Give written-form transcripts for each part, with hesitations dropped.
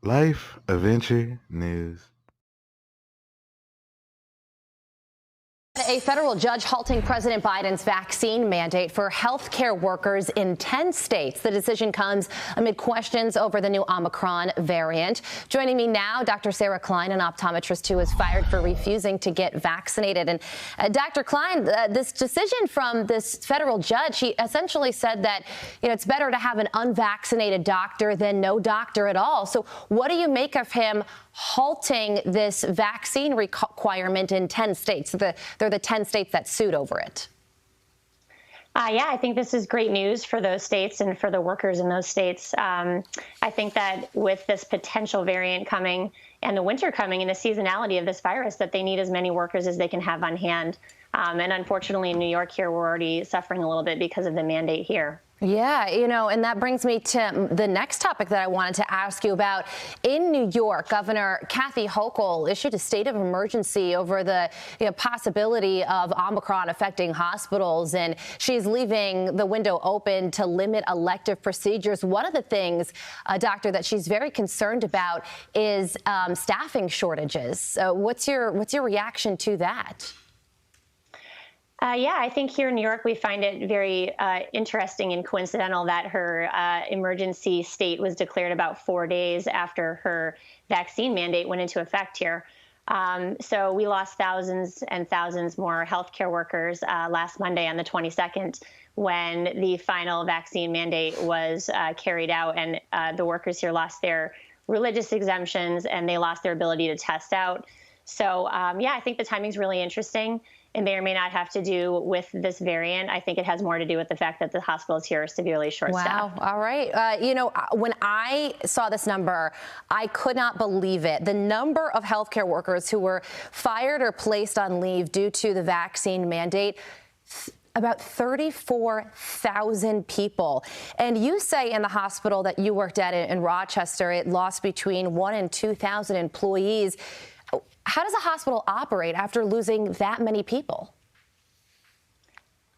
Life Adventure News. A federal judge halting President Biden's vaccine mandate for healthcare workers in 10 states. The decision comes amid questions over the new Omicron variant. Joining me now, Dr. Sarah Klein, an optometrist who was fired for refusing to get vaccinated. And Dr. Klein, this decision from this federal judge, he essentially said that it's better to have an unvaccinated doctor than no doctor at all. So what do you make of him halting this vaccine requirement in 10 states? They're the 10 states that sued over it. Yeah, I think this is great news for those states and for the workers in those states. I think that with this potential variant coming and the winter coming and the seasonality of this virus, that they need as many workers as they can have on hand. And unfortunately, in New York here, we're already suffering a little bit because of the mandate here. Yeah, and that brings me to the next topic that I wanted to ask you about. In New York, Governor Kathy Hochul issued a state of emergency over the possibility of Omicron affecting hospitals, and she's leaving the window open to limit elective procedures. One of the things, doctor, that she's very concerned about is staffing shortages. What's your reaction to that? Yeah, I think here in New York, we find it very interesting and coincidental that her emergency state was declared about 4 days after her vaccine mandate went into effect here. So we lost thousands and thousands more healthcare workers last Monday on the 22nd when the final vaccine mandate was carried out, and the workers here lost their religious exemptions and they lost their ability to test out. So, yeah, I think the timing's really interesting. It may or may not have to do with this variant. I think it has more to do with the fact that the hospitals here are severely short-staffed. Wow. All right. When I saw this number, I could not believe it. The number of healthcare workers who were fired or placed on leave due to the vaccine mandate, about 34,000 people. And you say in the hospital that you worked at in Rochester, it lost between 1,000 and 2,000 employees. How does a hospital operate after losing that many people?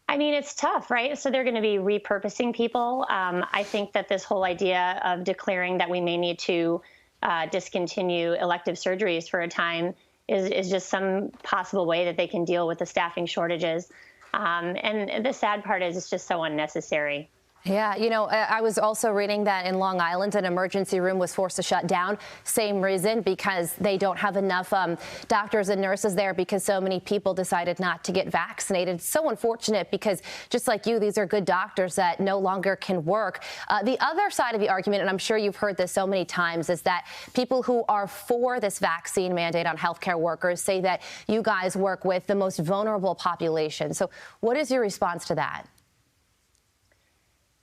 I mean, it's tough, right? So they're going to be repurposing people. I think that this whole idea of declaring that we may need to discontinue elective surgeries for a time is just some possible way that they can deal with the staffing shortages. And the sad part is it's just so unnecessary. Yeah, I was also reading that in Long Island, an emergency room was forced to shut down. Same reason, because they don't have enough doctors and nurses there because so many people decided not to get vaccinated. So unfortunate, because just like you, these are good doctors that no longer can work. The other side of the argument, and I'm sure you've heard this so many times, is that people who are for this vaccine mandate on healthcare workers say that you guys work with the most vulnerable population. So what is your response to that?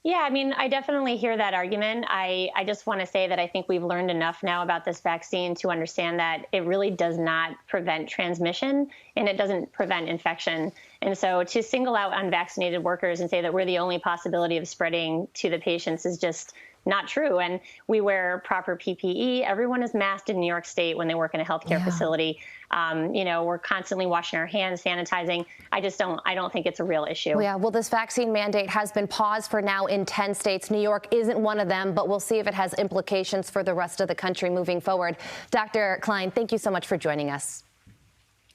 Yeah, I mean, I definitely hear that argument. I just want to say that I think we've learned enough now about this vaccine to understand that it really does not prevent transmission and it doesn't prevent infection. And so to single out unvaccinated workers and say that we're the only possibility of spreading to the patients is just not true. And we wear proper PPE. Everyone is masked in New York State when they work in a healthcare facility. We're constantly washing our hands, sanitizing. I don't think it's a real issue. Yeah, well, this vaccine mandate has been paused for now in 10 states. New York isn't one of them, but we'll see if it has implications for the rest of the country moving forward. Dr. Klein, thank you so much for joining us.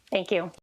Thank you.